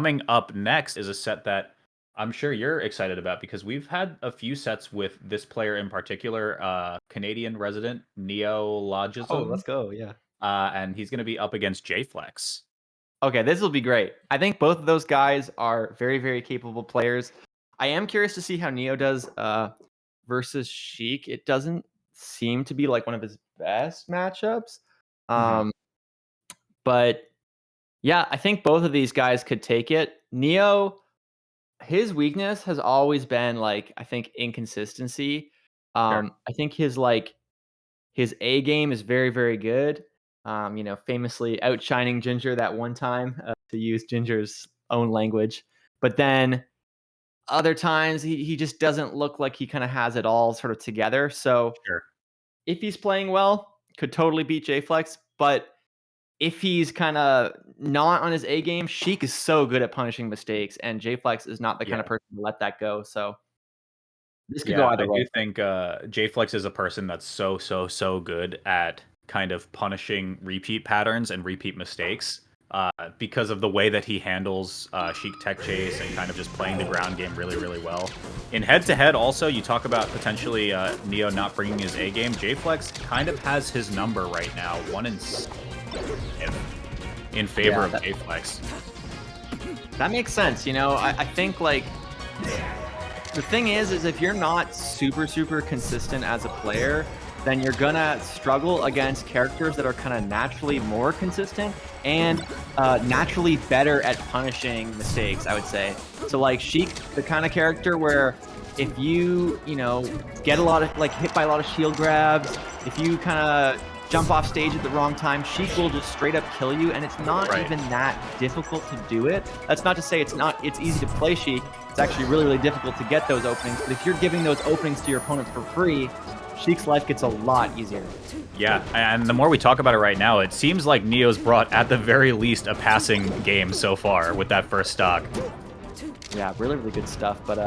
Coming up next is a set that I'm sure you're excited about because we've had a few sets with this player in particular, Canadian resident Oh, let's Neologism, go. Yeah. and he's going to be up against Jflex. Okay, this will be great. I think both of those guys are very, very capable players. I am curious to see how Neo does versus Sheik. It doesn't seem to be like one of his best matchups. Mhm. Um, but yeah, I think both of these guys could take it. Neo, his weakness has always been like, I think, inconsistency. Sure. I think his A game is very, very good. Famously outshining Ginger that one time, to use Ginger's own language. But then other times he just doesn't look like he kind of has it all sort of together. So Sure. if he's playing well, could totally beat Jflex. But if he's kind of not on his A game, Sheik is so good at punishing mistakes, and Jflex is not the kind Yeah. of person to let that go. So this could go Yeah, either I way. do think Jflex is a person that's so good at kind of punishing repeat patterns and repeat mistakes because of the way that he handles Sheik tech chase and kind of just playing the ground game really well. In head-to-head also, you talk about potentially Neo not bringing his A game. Jflex kind of has his number right now, 1-6 in favor Yeah, of Jflex. that makes sense. I think like the thing is if you're not super consistent as a player, then you're gonna struggle against characters that are kind of naturally more consistent and naturally better at punishing mistakes, I would say. So like Sheik, the kind of character where if you get a lot of like hit by a lot of shield grabs, if you kind of jump off stage at the wrong time, Sheik will just straight up kill you, and it's not Right. even that difficult to do it. That's not to say it's easy to play Sheik. It's actually really difficult to get those openings, but if you're giving those openings to your opponents for free, Sheik's life gets a lot easier. Yeah, and the more we talk about it right now, it seems like Neo's brought, at the very least, a passing game so far with that first stock. Yeah, really good stuff. But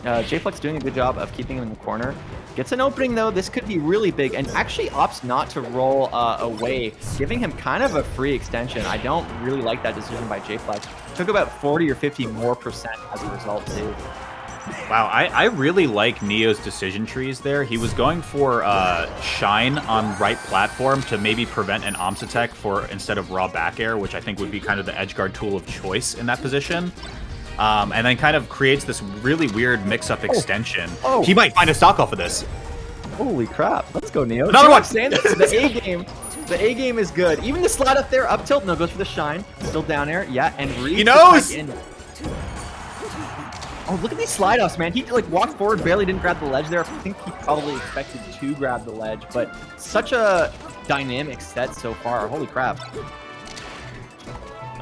Jflex doing a good job of keeping him in the corner. Gets an opening, though. This could be really big, and actually opts not to roll away, giving him kind of a free extension. I don't really like that decision by Jflex. Took about 40 or 50 more percent as a result, too. Wow, I really like Neo's decision trees there. He was going for Shine on right platform to maybe prevent an Omps attack for instead of raw back air, which I think would be kind of the edgeguard tool of choice in that position. And then kind of creates this really weird mix-up extension. Oh. He might find a stock off of this. Holy crap. Let's go, Neo. Another one! The A game is good. Even the slide up there, up tilt, no, goes for the shine. Still down air, yeah, and He knows! Oh, look at these slide offs, man. He like walked forward, barely didn't grab the ledge there. I think he probably expected to grab the ledge, but such a dynamic set so far. Holy crap.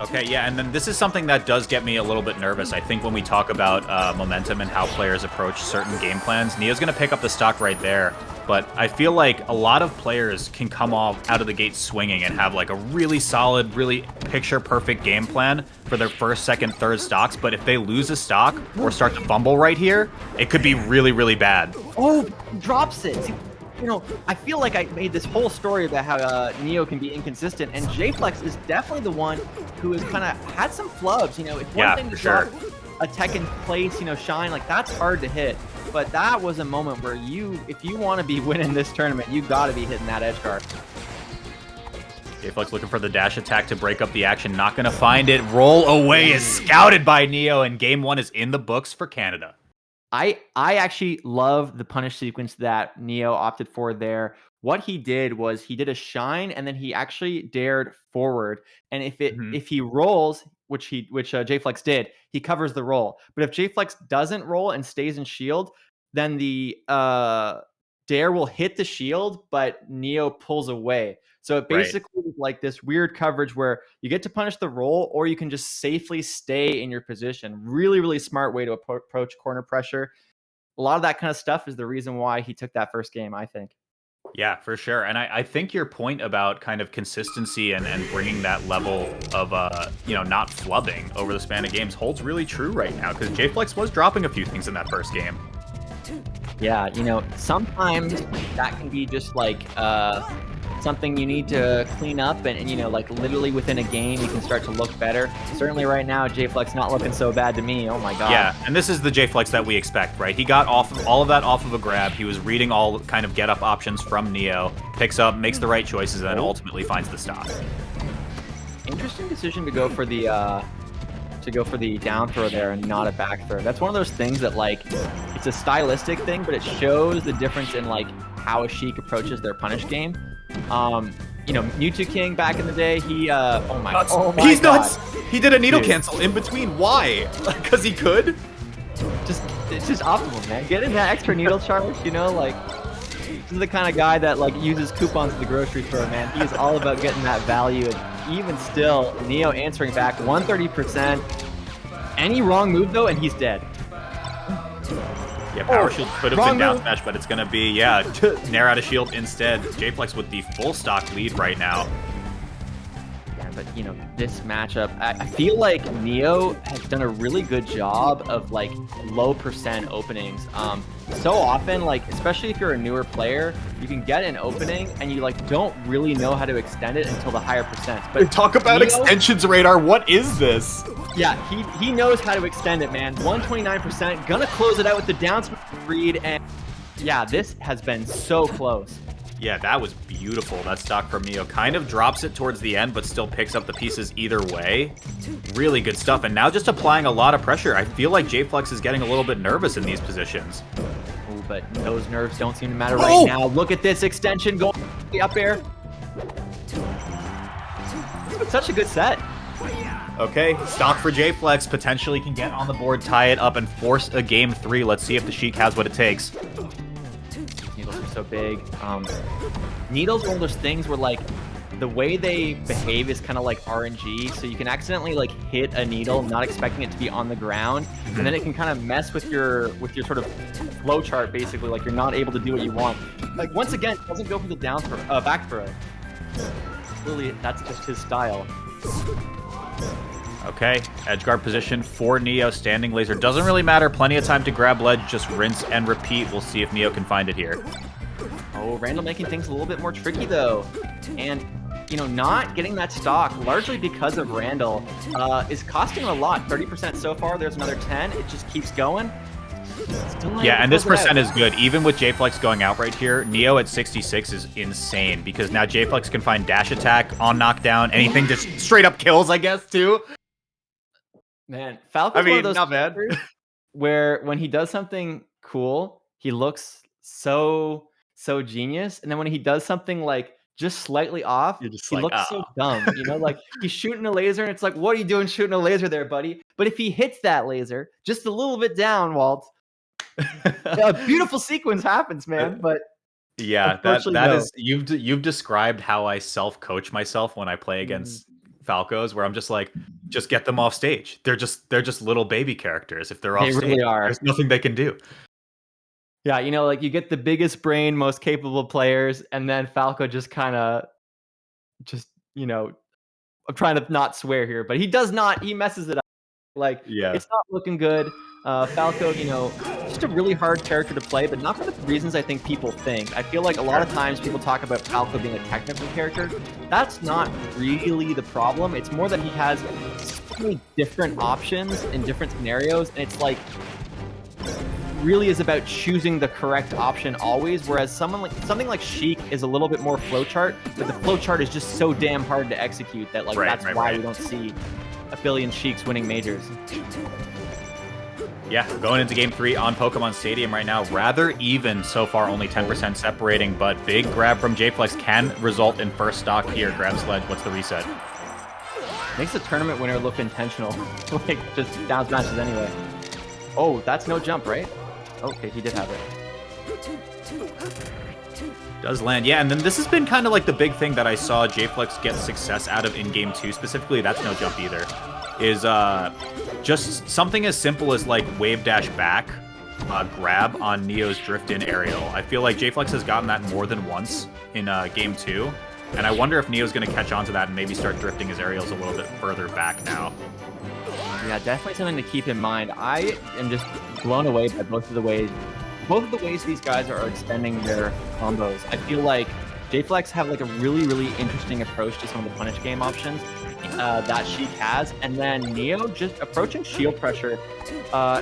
Okay, yeah, and then this is something that does get me a little bit nervous. I think when we talk about momentum and how players approach certain game plans, Neo's going to pick up the stock right there, but I feel like a lot of players can come off out of the gate swinging and have like a really solid, really picture-perfect game plan for their first, second, third stocks, but if they lose a stock or start to fumble right here, it could be really bad. Oh, drops it. See, I feel like I made this whole story about how Neo can be inconsistent, and Jflex is definitely the one who has kind of had some flubs. It's one thing to drop a tech in place, shine, like that's hard to hit. But that was a moment where if you want to be winning this tournament, you got to be hitting that edge guard. Jflex looking for the dash attack to break up the action, not going to find it. Roll away is scouted by Neo, and game one is in the books for Canada. I actually love the punish sequence that Neo opted for there. What he did was he did a shine, and then he actually dared forward. And if he rolls, which Jflex did, he covers the roll. But if Jflex doesn't roll and stays in shield, then the dare will hit the shield, but Neo pulls away. So it basically is like this weird coverage where you get to punish the roll, or you can just safely stay in your position. Really smart way to approach corner pressure. A lot of that kind of stuff is the reason why he took that first game, I think. Yeah, for sure. And I think your point about kind of consistency and bringing that level of, not flubbing over the span of games holds really true right now, because Jflex was dropping a few things in that first game. Yeah, sometimes that can be just like something you need to clean up, and you know, like literally within a game, you can start to look better. Certainly right now, Jflex not looking so bad to me. Oh my god. Yeah, and this is the Jflex that we expect, right? He got all of that off of a grab. He was reading all kind of get-up options from Neo, picks up, makes the right choices, and then ultimately finds the stock. Interesting decision to go for the down throw there and not a back throw. That's one of those things that, like, it's a stylistic thing, but it shows the difference in like how a Sheik approaches their punish game. You know, Mewtwo King back in the day, he oh my He's god. nuts! He did a needle cancel in between. Why? Because he could? It's just optimal, man. Getting that extra needle charge, you know, like, this is the kind of guy that like uses coupons at the grocery store, man. He is all about getting that value, and even still, Neo answering back 130%. Any wrong move though, and he's dead. Yeah, Power Shield could have been down smash, but it's going to be, yeah, Nair out of shield instead. Jflex with the full stock lead right now. Yeah, but, you know, this matchup, I feel like Neo has done a really good job of, like, low percent openings. So often, like, especially if you're a newer player, you can get an opening and you, like, don't really know how to extend it until the higher percents. But talk about Neo, extensions radar. What is this? Yeah, he knows how to extend it, man. 129%, gonna close it out with the down read, and yeah, this has been so close. Yeah, that was beautiful. That stock from Neo kind of drops it towards the end, but still picks up the pieces either way. Really good stuff, and now just applying a lot of pressure. I feel like Jflex is getting a little bit nervous in these positions. Ooh, but those nerves don't seem to matter right now. Look at this extension going up air. It's such a good set. Okay, stock for Jflex, potentially can get on the board, tie it up, and force a game 3. Let's see if the Sheik has what it takes. Needles are so big. Needles are one of those things where, like, the way they behave is kind of like RNG, so you can accidentally, like, hit a needle, not expecting it to be on the ground, and then it can kind of mess with your sort of flow chart, basically, like you're not able to do what you want. Like, once again, it doesn't go for the down throw, back throw. Really, that's just his style. Okay, edge guard position for Neo. Standing laser doesn't really matter. Plenty of time to grab ledge. Just rinse and repeat. We'll see if Neo can find it here. Oh, Randall making things a little bit more tricky, though. And, you know, not getting that stock, largely because of Randall, is costing a lot. 30% so far. There's another 10. It just keeps going. Yeah, and this percent is good. Even with Jflex going out right here, Neo at 66 is insane, because now Jflex can find dash attack on knockdown, anything just straight up kills, I guess, too. Man, Falco's one of those not bad. Where when he does something cool, he looks so genius, and then when he does something like just slightly off, he like, looks so dumb. You know, like he's shooting a laser, and it's like, what are you doing shooting a laser there, buddy? But if he hits that laser just a little bit down, Walt, a beautiful sequence happens, man. But yeah, that is you've described how I self-coach myself when I play against Falcos, where I'm just like, just get them off stage. They're just little baby characters. If they're off stage, really are. There's nothing they can do. Yeah, you know, like you get the biggest brain, most capable players, and then Falco just kind of, you know, I'm trying to not swear here, but he does not. He messes it up. Like, it's not looking good. Falco, you know, just a really hard character to play, but not for the reasons I think people think. I feel like a lot of times people talk about Falco being a technical character. That's not really the problem. It's more that he has so many different options in different scenarios, and it's like, really is about choosing the correct option always, whereas something like Sheik is a little bit more flowchart, but the flowchart is just so damn hard to execute that, like, that's why we don't see a billion Sheiks winning majors. Yeah, going into game 3 on Pokemon Stadium right now. Rather even so far, only 10% separating, but big grab from Jflex can result in first stock here. Grab sledge, what's the reset? Makes the tournament winner look intentional. Like, just down smashes anyway. Oh, that's no jump, right? Okay, he did have it. Does land, yeah, and then this has been kind of like the big thing that I saw Jflex get success out of in game 2 specifically. That's no jump either. Is just something as simple as like wave dash back, grab on Neo's drift in aerial. I feel like Jflex has gotten that more than once in game 2, and I wonder if Neo's going to catch on to that and maybe start drifting his aerials a little bit further back now. Yeah, definitely something to keep in mind. I am just blown away by both of the ways these guys are extending their combos. I feel like Jflex have like a really interesting approach to some of the punish game options that Sheik has, and then Neo just approaching shield pressure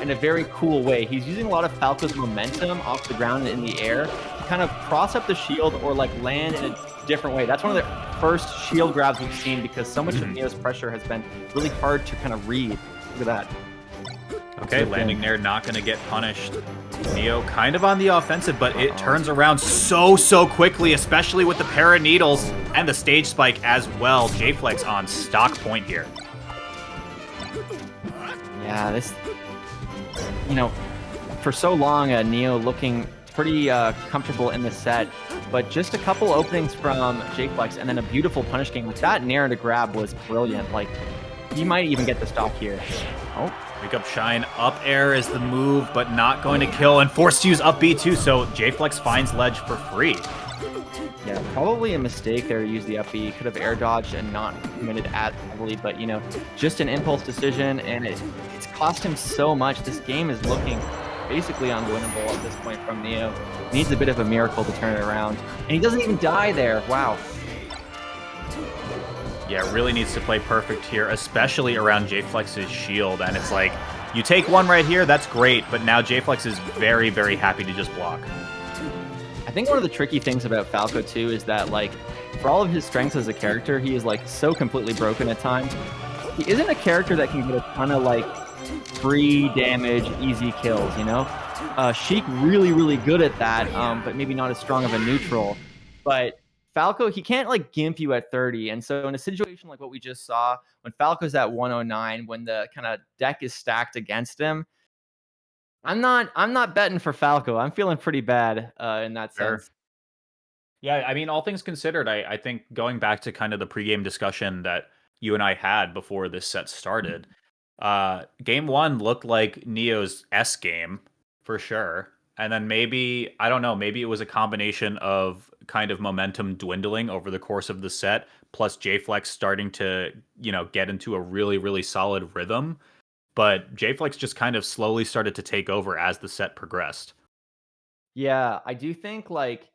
in a very cool way. He's using a lot of Falco's momentum off the ground and in the air to kind of cross up the shield or like land in a different way. That's one of the first shield grabs we've seen because so much of Neo's pressure has been really hard to kind of read. Look at that. Okay, landing there, not going to get punished. Neo kind of on the offensive, but it turns around so quickly, especially with the pair of needles and the stage spike as well. Jflex on stock point here. Yeah, this, you know, for so long, Neo looking pretty comfortable in the set, but just a couple openings from Jflex and then a beautiful punish game. With that Nair to grab was brilliant. Like, he might even get the stock here. Oh. Wake up shine, up air is the move, but not going to kill, and forced to use up B too, so Jflex finds ledge for free. Yeah, probably a mistake there to use the up B. Could have air dodged and not committed as heavily, but, you know, just an impulse decision, and it's cost him so much. This game is looking basically unwinnable at this point from Neo. Needs a bit of a miracle to turn it around, and he doesn't even die there. Wow. Yeah, really needs to play perfect here, especially around Jflex's shield. And it's like, you take one right here, that's great, but now Jflex is very happy to just block. I think one of the tricky things about Falco too is that, like, for all of his strengths as a character, he is like so completely broken at times. He isn't a character that can get a ton of like free damage, easy kills, you know? Sheik really good at that, but maybe not as strong of a neutral. But Falco, he can't like gimp you at 30. And so in a situation like what we just saw, when Falco's at 109, when the kind of deck is stacked against him, I'm not betting for Falco. I'm feeling pretty bad in that sense. Yeah, I mean, all things considered, I think going back to kind of the pregame discussion that you and I had before this set started, game one looked like Neo's S game for sure. And then maybe, I don't know, maybe it was a combination of kind of momentum dwindling over the course of the set, plus Jflex starting to, you know, get into a really solid rhythm. But Jflex just kind of slowly started to take over as the set progressed. Yeah, I do think like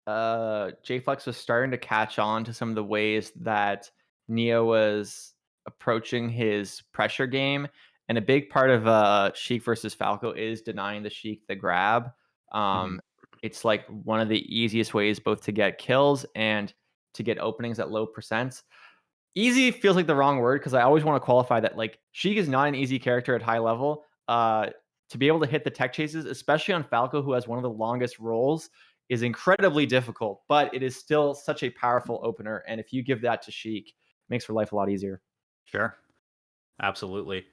Jflex was starting to catch on to some of the ways that Neo was approaching his pressure game. And a big part of Sheik versus Falco is denying the Sheik the grab. Mhm. Um, it's like one of the easiest ways both to get kills and to get openings at low percents. Easy feels like the wrong word because I always want to qualify that like Sheik is not an easy character at high level. To be able to hit the tech chases, especially on Falco, who has one of the longest rolls, is incredibly difficult, but it is still such a powerful opener. And if you give that to Sheik, it makes her life a lot easier. Sure. Absolutely.